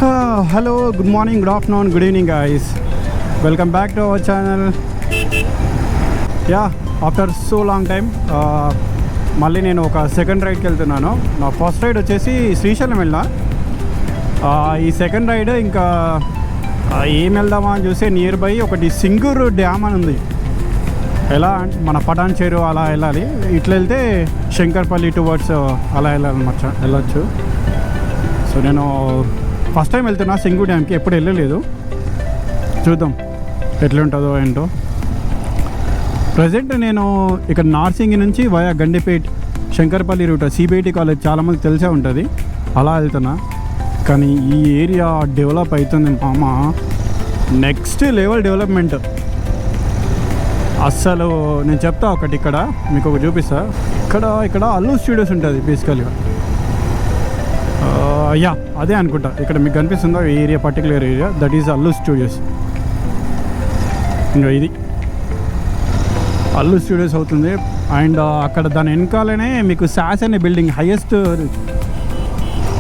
Hello, good morning, good afternoon, good evening guys. Welcome back to our channel. After so long time మళ్ళీ నేను ఒక second రైడ్కి వెళ్తున్నాను. నా first ride వచ్చేసి శ్రీశైలం వెళ్ళినా. ఈ సెకండ్ రైడ్ ఇంకా ఏం వెళ్దామా అని చూస్తే నియర్ బై ఒకటి సింగూరు డ్యామ్ అని ఉంది. ఎలా మన పటాన్ చెరు అలా వెళ్ళాలి, ఇట్లా వెళ్తే శంకర్పల్లి టువర్డ్స్ అలా వెళ్ళొచ్చు. సో నేను ఫస్ట్ టైం వెళ్తున్నా సింగూరు డ్యామ్కి, ఎప్పుడు వెళ్ళలేదు. చూద్దాం ఎట్లుంటుందో ఏంటో. ప్రజెంట్ నేను ఇక్కడ నార్సింగి నుంచి via Gandipet Shankarpally route CBIT college చాలామంది తెలిసే ఉంటుంది, అలా వెళ్తున్నా. కానీ ఈ ఏరియా డెవలప్ అవుతుంది మామ, నెక్స్ట్ లెవెల్ డెవలప్మెంట్. అస్సలు నేను చెప్తా ఒకటి, ఇక్కడ మీకు ఒక చూపిస్తా. ఇక్కడ అల్లు స్టూడియోస్ ఉంటుంది బేసికల్గా. అదే అనుకుంటా, ఇక్కడ మీకు కనిపిస్తుందో ఈ area, particular area, that is Allu studios. ఇంకా ఇది అల్లు స్టూడియోస్ అవుతుంది. అండ్ అక్కడ దాని వెనకాలనే మీకు సాస్ అనే బిల్డింగ్, హైయెస్ట్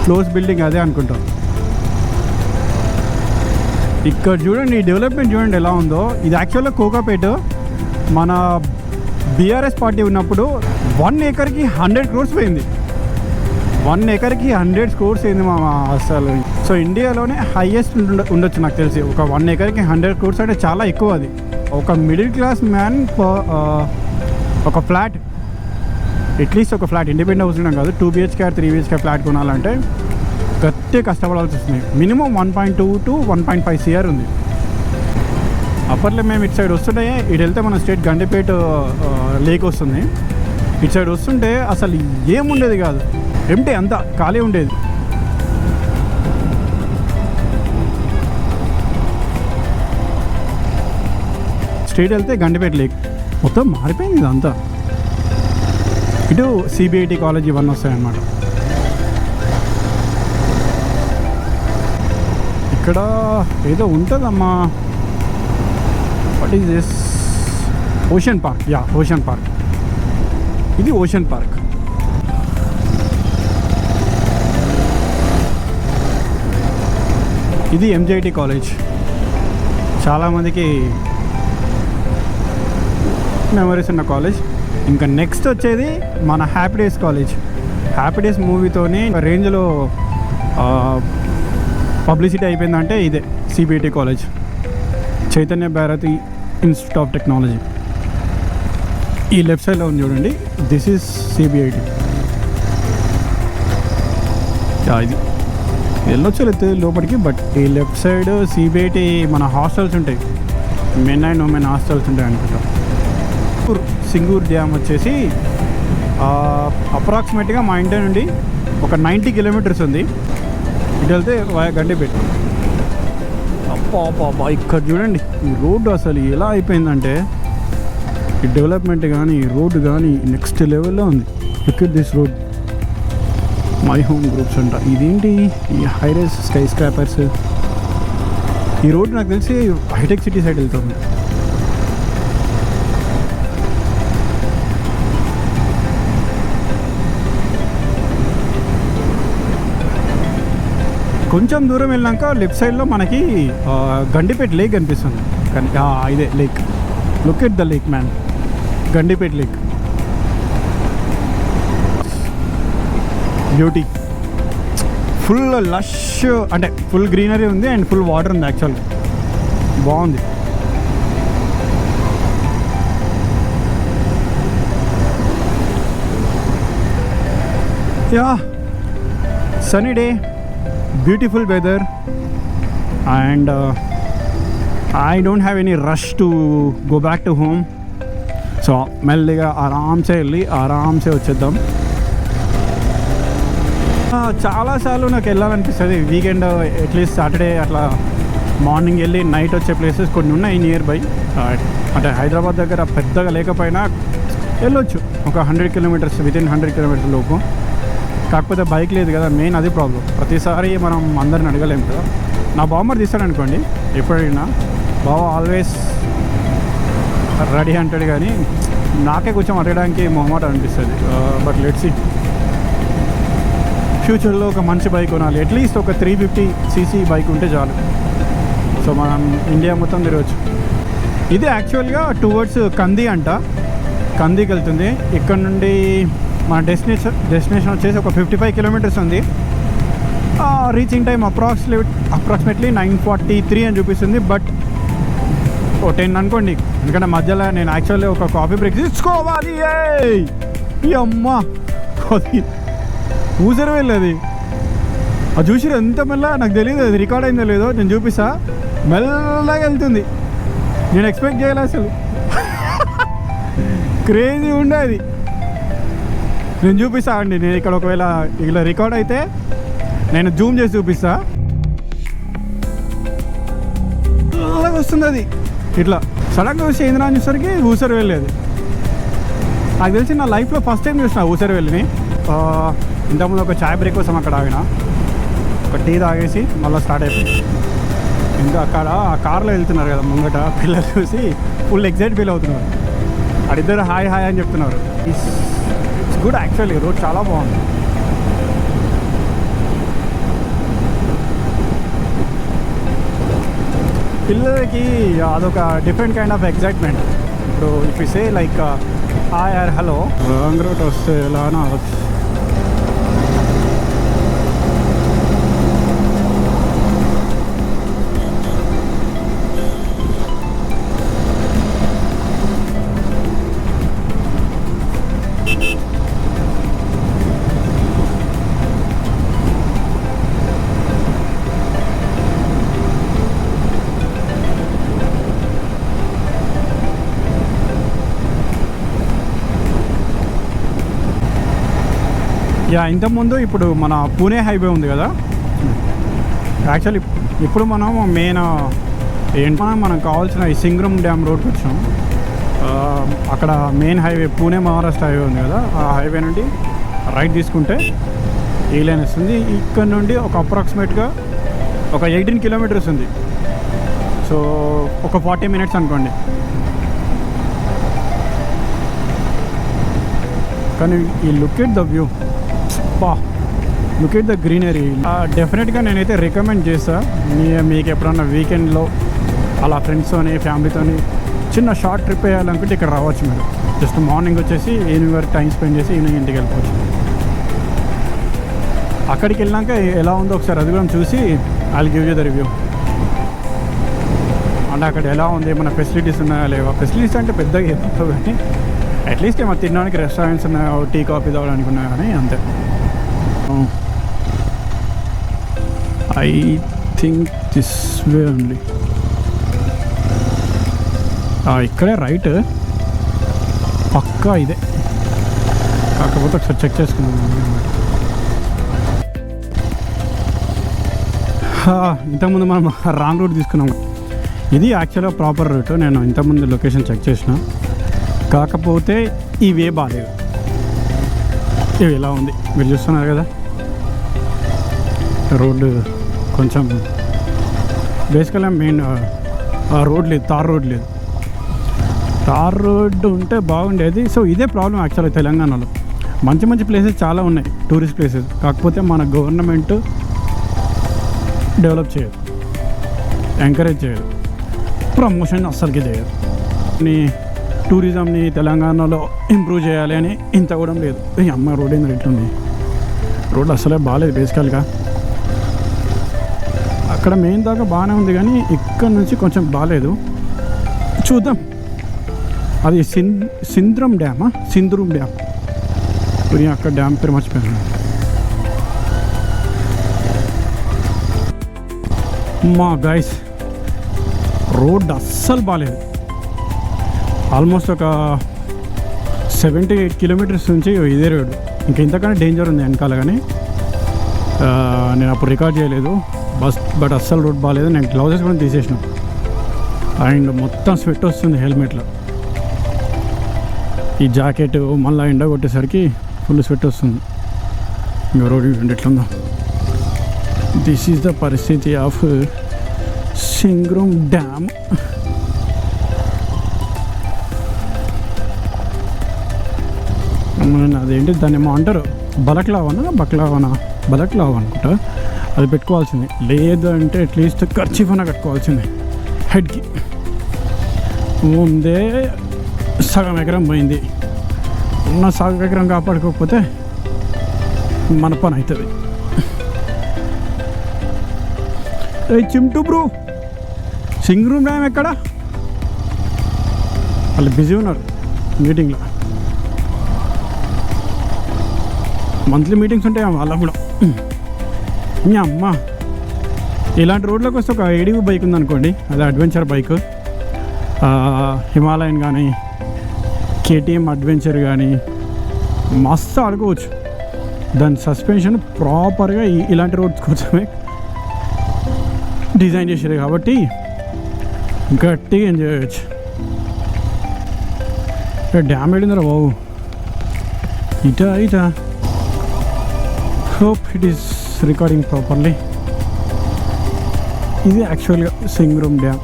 ఫ్లోర్స్ బిల్డింగ్ అదే అనుకుంటా. ఇక్కడ చూడండి, ఈ డెవలప్మెంట్ చూడండి ఎలా ఉందో. ఇది యాక్చువల్గా కోకాపేట మన బీఆర్ఎస్ పార్టీ ఉన్నప్పుడు 1 acreకి 100 crores పోయింది. 1 acreకి 100 crores అయింది మా అసలు. సో ఇండియాలోనే హైయెస్ట్ ఉండొచ్చు నాకు తెలిసి. ఒక 1 acreకి 100 crores అంటే చాలా ఎక్కువ. అది ఒక మిడిల్ క్లాస్ మ్యాన్ ఒక ఫ్లాట్, అట్లీస్ట్ ఒక ఫ్లాట్, ఇండిపెండెంట్ హౌస్ ఉండడం కాదు, 2 BHK 3 BHK ఫ్లాట్ కొనాలంటే గట్టిగా కష్టపడాల్సి వస్తుంది. మినిమం 1.2 to 1.5 CR ఉంది. అప్పట్లో మేము ఇటు సైడ్ వస్తుంటే, ఇటు వెళ్తే మన స్టేట్ గండిపేట లేక్ వస్తుంది. ఇటు సైడ్ వస్తుంటే అసలు ఏముండేది కాదు, ఎంటే అంతా ఖాళీ ఉండేది. స్ట్రైట్ వెళ్తే గండిపేట లేక్, మొత్తం మారిపోయింది ఇదంతా. ఇటు సిబిఐటి కాలేజ్ ఇవన్నీ వస్తాయన్నమాట. ఇక్కడ ఏదో ఉంటుందమ్మా, what is this? Ocean park. Ocean park, ఇది ఓషన్ పార్క్. ఇది ఎంజేఐటి కాలేజ్, చాలామందికి మెమరీస్ ఉన్న కాలేజ్. ఇంకా నెక్స్ట్ వచ్చేది మన happy days college. Happy days మూవీతోని రేంజ్లో పబ్లిసిటీ అయిపోయిందంటే ఇదే CBIT college, Chaitanya Bharathi institute of technology. ఈ లెఫ్ట్ సైడ్లో ఉంది చూడండి, దిస్ ఈజ్ సిబిఐటి. ఇది వెళ్ళొచ్చు అయితే లోపలికి, బట్ ఈ లెఫ్ట్ సైడ్ సిబిఐటి మన హాస్టల్స్ ఉంటాయి, మెన్ అండ్ ఉమెన్ హాస్టల్స్ ఉంటాయి అనుకుంటా. సింగూరు డ్యామ్ వచ్చేసి అప్రాక్సిమేట్గా మా ఇంటి నుండి ఒక 90 kilometers ఉంది. ఇటు వెళ్తే గండిపేట. అబ్బా ఇక్కడ చూడండి, ఈ రోడ్డు అసలు ఎలా అయిపోయిందంటే, ఈ డెవలప్మెంట్ కానీ ఈ రోడ్డు కానీ నెక్స్ట్ లెవెల్లో ఉంది. Look at this road, my home groups అంట. ఇదేంటి ఈ హైరైజ్ స్కై స్క్రాపర్స్? ఈ రోడ్డు నాకు తెలిసి హైటెక్ సిటీ సైడ్ వెళ్తుంది. కొంచెం దూరం వెళ్ళాక లెఫ్ట్ సైడ్లో మనకి గండిపేట లేక్ కనిపిస్తుంది. కానీ ఇదే lake, look at the lake man, Gandipet lake. Beauty, full lush, అంటే ఫుల్ గ్రీనరీ ఉంది అండ్ ఫుల్ వాటర్ ఉంది. యాక్చువల్గా బాగుంది. Sunny day, beautiful weather, and I don't have any rush to go back to home. So మెల్లిగా ఆరామ్సే వెళ్ళి ఆరామ్సే వచ్చేద్దాం. చాలాసార్లు నాకు వెళ్ళాలనిపిస్తుంది వీకెండ్, అట్లీస్ట్ సాటర్డే అట్లా మార్నింగ్ వెళ్ళి నైట్ వచ్చే ప్లేసెస్ కొన్ని ఉన్నాయి నియర్ బై. అంటే హైదరాబాద్ దగ్గర పెద్దగా లేకపోయినా వెళ్ళొచ్చు, ఒక 100 kilometers, వితిన్ 100 kilometers లోపు. కాకపోతే బైక్ లేదు కదా, మెయిన్ అది ప్రాబ్లం. ప్రతిసారి మనం అందరిని అడగలేము కదా. నా బామ్మర్ తీస్తాడు అనుకోండి, ఎప్పుడైనా బావ ఆల్వేస్ రెడీ అంటాడు, కానీ నాకే కొంచెం అడగడానికి మొహమాట అనిపిస్తుంది. But let's see. ఫ్యూచర్లో ఒక మంచి బైక్ కొనాలి, అట్లీస్ట్ ఒక 350 cc బైక్ ఉంటే చాలు. సో మనం ఇండియా మొత్తం తిరగచ్చు. ఇది యాక్చువల్గా టువర్డ్స్ కంది అంట, కందికి వెళ్తుంది. ఇక్కడ నుండి మన డెస్టినేషన్ వచ్చేసి ఒక 55 kilometers ఉంది. రీచింగ్ టైం అప్రాక్సిమేట్లీ 9:43 అని చూపిస్తుంది. బట్ 10 అనుకోండి, ఎందుకంటే మధ్యలో నేను యాక్చువల్లీ ఒక కాఫీ బ్రేక్ తీసుకోవాలి. ఈ అమ్మ అది ఊసరి వెళ్ళేది, అది చూసిరు ఎంత మెల్ల, నాకు తెలియదు అది రికార్డ్ అయిందో లేదో. నేను చూపిస్తా, మెల్లగా వెళ్తుంది. నేను ఎక్స్పెక్ట్ చేయలే అసలు, క్రేజీ ఉండేది. నేను చూపిస్తా అండి, నేను ఇక్కడ ఒకవేళ ఇలా రికార్డ్ అయితే నేను జూమ్ చేసి చూపిస్తా. అలాగే వస్తుంది అది, ఇట్లా సడన్గా చూసి ఏంద్రా అని చూసరికి ఊసరి వెళ్ళేది. నాకు తెలిసి నా లైఫ్లో ఫస్ట్ టైం చూసిన ఊసరి వెళ్ళిని. ఇంతకుముందు ఒక చాయ్ బ్రేక్ కోసం అక్కడ ఆగిన, ఒక టీ తాగేసి మళ్ళీ స్టార్ట్ అయిపోయింది. ఇంకా అక్కడ ఆ కార్లో వెళ్తున్నారు కదా ముంగట పిల్లలు, చూసి ఫుల్ ఎక్సైట్ ఫీల్ అవుతున్నారు. అడిద్దరు హాయ్ హాయ్ అని చెప్తున్నారు. ఇట్స్ గుడ్ యాక్చువల్లీ, రోడ్ చాలా బాగుంది. పిల్లలకి అదొక డిఫరెంట్ కైండ్ ఆఫ్ ఎక్సైట్మెంట్. ఇప్పుడు if you say like hi or hello, wrong route వస్తే ఎలా అని ఆలోచి. ఇంతకుముందు ఇప్పుడు మన పూణే హైవే ఉంది కదా, యాక్చువల్లీ ఇప్పుడు మనం మెయిన్ ఏంటన్నా మనకు కావాల్సిన ఈ సింగ్రమ్ డ్యామ్ రోడ్కి వచ్చాం. అక్కడ main highway Pune Maharashtra highway ఉంది కదా, ఆ హైవే నుండి రైట్ తీసుకుంటే ఈ లైన్ వస్తుంది. ఇక్కడ నుండి ఒక అప్రాక్సిమేట్గా ఒక 18 kilometers ఉంది. సో ఒక 40 minutes అనుకోండి. కానీ ఈ look at the view, look at the greenery. డెఫినెట్గా నేనైతే రికమెండ్ చేస్తాను. మీకు ఎప్పుడన్నా వీకెండ్లో అలా ఫ్రెండ్స్తోని ఫ్యామిలీతోని చిన్న షార్ట్ ట్రిప్ వేయాలనుకుంటే ఇక్కడ రావచ్చు మీరు. జస్ట్ మార్నింగ్ వచ్చేసి ఈవినింగ్ వరకు టైం స్పెండ్ చేసి ఈవినింగ్ ఇంటికి వెళ్ళిపోవచ్చు. అక్కడికి వెళ్ళాక ఎలా ఉందో ఒకసారి అది కూడా చూసి I will give you the review. అంటే అక్కడ ఎలా ఉంది, ఏమైనా ఫెసిలిటీస్ ఉన్నాయా లేవా. ఫెసిలిటీస్ అంటే పెద్దగా ఏదో కానీ అట్లీస్ట్ ఏమైనా తినడానికి రెస్టారెంట్స్ ఉన్నాయా, టీ కాఫీ తాగడానికి ఉన్నాయా కానీ అంతే. I think this way only. ఇక్కడే రైట్ పక్కా ఇదే, కాకపోతే ఒకసారి చెక్ చేసుకున్నాం. ఇంతకుముందు మనం రాంగ్ రూట్ తీసుకున్నాం. ఇది యాక్చువల్గా ప్రాపర్ రూట్. నేను ఇంతకుముందు లొకేషన్ చెక్ చేసిన, కాకపోతే ఈ వే బాగాలేదు. ఇవి ఇలా ఉంది మీరు చూస్తున్నారు కదా, రోడ్డు కొంచెం బేసికల్గా మెయిన్ రోడ్ లేదు, తార్ రోడ్ లేదు. తార్ రోడ్డు ఉంటే బాగుండేది. సో ఇదే ప్రాబ్లం యాక్చువల్గా తెలంగాణలో. మంచి మంచి ప్లేసెస్ చాలా ఉన్నాయి, టూరిస్ట్ ప్లేసెస్, కాకపోతే మన గవర్నమెంట్ డెవలప్ చేయదు, ఎంకరేజ్ చేయదు, ప్రమోషన్ అస్సలకి చేయదు. టూరిజంని తెలంగాణలో ఇంప్రూవ్ చేయాలి అని ఇంత కూడా లేదు. ఈ అమ్మ రోడ్ ఏంది ఎట్లుంది, రోడ్ అసలే బాగాలేదు బేసికల్గా. అక్కడ మెయిన్ దాకా బాగానే ఉంది కానీ ఇక్కడ నుంచి కొంచెం బాగాలేదు. చూద్దాం. అది సింద్రం డ్యామా, సింధూరం డ్యామ్. అక్కడ డ్యామ్ పేరు మర్చిపోయాను. మా గైస్, రోడ్ అస్సలు బాగాలేదు. ఆల్మోస్ట్ ఒక 78 kilometers నుంచి ఇదే రోడ్డు. ఇంకా ఇంతకన్నా డేంజర్ ఉంది వెనకాల, కానీ నేను అప్పుడు రికార్డ్ చేయలేదు బట్ అస్సలు రోడ్ బాగాలేదు. నేను గ్లౌజెస్ కూడా తీసేసిన అండ్ మొత్తం స్వెట్ వస్తుంది హెల్మెట్లో. ఈ జాకెట్ మళ్ళీ ఎండ కొట్టేసరికి ఫుల్ స్వెట్ వస్తుంది. ఇంకా రోడ్ ఎట్లుందో. దిస్ ఈజ్ ద పరిస్థితి ఆఫ్ సింగ్రమ్ డ్యామ్. అదేంటి దాన్ని ఏమో అంటారు, బలక్లావా అనుకుంటా, అది పెట్టుకోవాల్సింది. లేదు అంటే అట్లీస్ట్ ఖర్చీఫ్ అన్న కట్టుకోవాల్సింది హెడ్కి. ముందే సగం ఎకరం పోయింది, ఉన్న సగం ఎకరం కాపాడుకోకపోతే మన పని అవుతుంది. చింటూ బ్రో, సింగరూమ్ డ్యామ్ ఎక్కడ? వాళ్ళు బిజీ ఉన్నారు మీటింగ్లో. మంత్లీ మీటింగ్స్ ఉంటాయి వాళ్ళకు కూడా. మీ అమ్మ ఇలాంటి రోడ్లోకి వస్తే ఒక ఏడీవీ బైక్ ఉందనుకోండి, అదే అడ్వెంచర్ బైక్, హిమాలయన్ కానీ కేటీఎం అడ్వెంచర్ కానీ మస్తు ఆడుకోవచ్చు. దాని సస్పెన్షన్ ప్రాపర్గా ఇలాంటి రోడ్స్ కోసమే డిజైన్ చేసారు కాబట్టి గట్టిగా ఎంజాయ్ చేయొచ్చు. డ్యామ్ వెళ్ళిందిరా బాబు. ఇటా hope it is recording properly. ఇది యాక్చువల్గా సింగరూమ్ డ్యామ్.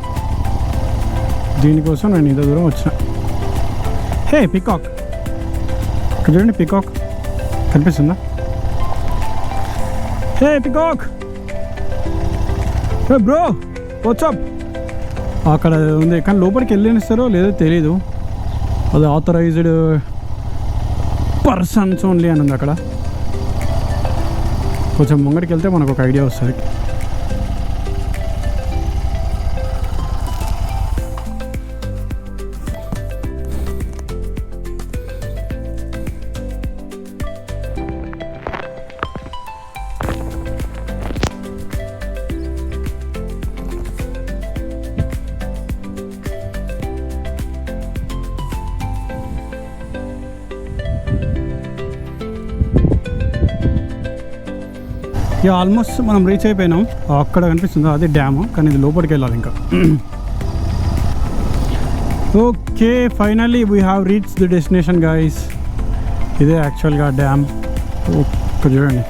దీనికోసం నేను ఇంత దూరం వచ్చిన. హే పికాక్, ఇక్కడ చూడండి, పికాక్ కనిపిస్తుందా? హే పికాక్, హే బ్రో వాట్సాప్. అక్కడ ఉంది కానీ లోపలికి వెళ్ళనిస్తారో లేదో తెలీదు. అది ఆథరైజ్డ్ పర్సన్స్ ఓన్లీ అని ఉంది అక్కడ. కొంచెం ముంగడికి వెళ్తే మనకు ఒక ఐడియా వస్తుంది. ఇక ఆల్మోస్ట్ మనం రీచ్ అయిపోయినాం. అక్కడ కనిపిస్తుంది అది డ్యాము, కానీ ఇది లోపలికి వెళ్ళాలి ఇంకా. Okay, finally we have reach the destination guys. ఇదే యాక్చువల్గా డ్యామ్. ఇక్కడ చూడండి,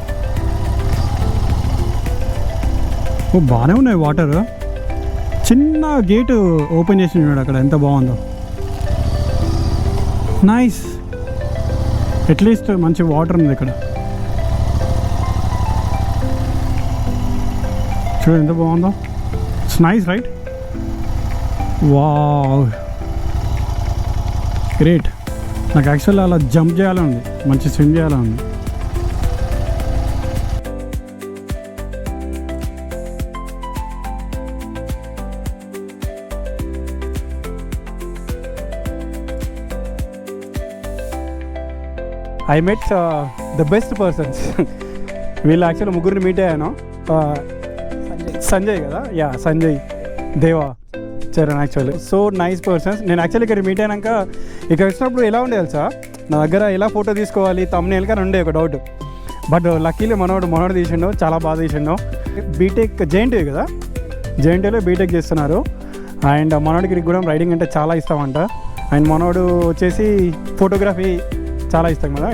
బాగానే ఉన్నాయి వాటర్. చిన్న గేటు ఓపెన్ చేసి చూడండి అక్కడ, ఎంత బాగుందో. నైస్, అట్లీస్ట్ మంచి వాటర్ ఉంది ఇక్కడ. చూడండి ఎంత బాగుందో. It's nice right? Wow, great. నాకు యాక్చువల్లీ అలా జంప్ చేయాలని ఉంది, మంచి స్విమ్ చేయాలని ఉంది. I met the best persons. వీళ్ళు యాక్చువల్లీ ముగ్గురిని మీట్ అయ్యాను. సంజయ్ కదా, యా సంజయ్, దేవా, Charan. Actually so nice persons. నేను యాక్చువల్లీ ఇక్కడ మీట్ అయినాక ఇక్కడ వచ్చినప్పుడు ఎలా ఉండేది సార్, నా దగ్గర ఎలా ఫోటో తీసుకోవాలి తమ్నేల్ కానీ ఉండే ఒక డౌట్. బట్ లక్కీలీ మనోడు తీసిండు, చాలా బాగా తీసిండు. బీటెక్ జేఎన్టీయూ కదా, జేఎన్టీయూలో బీటెక్ చేస్తున్నారు. అండ్ మనోడికి కూడా రైడింగ్ అంటే చాలా ఇష్టం అంట. అండ్ మనోడు వచ్చేసి ఫోటోగ్రఫీ చాలా ఇష్టం కదా.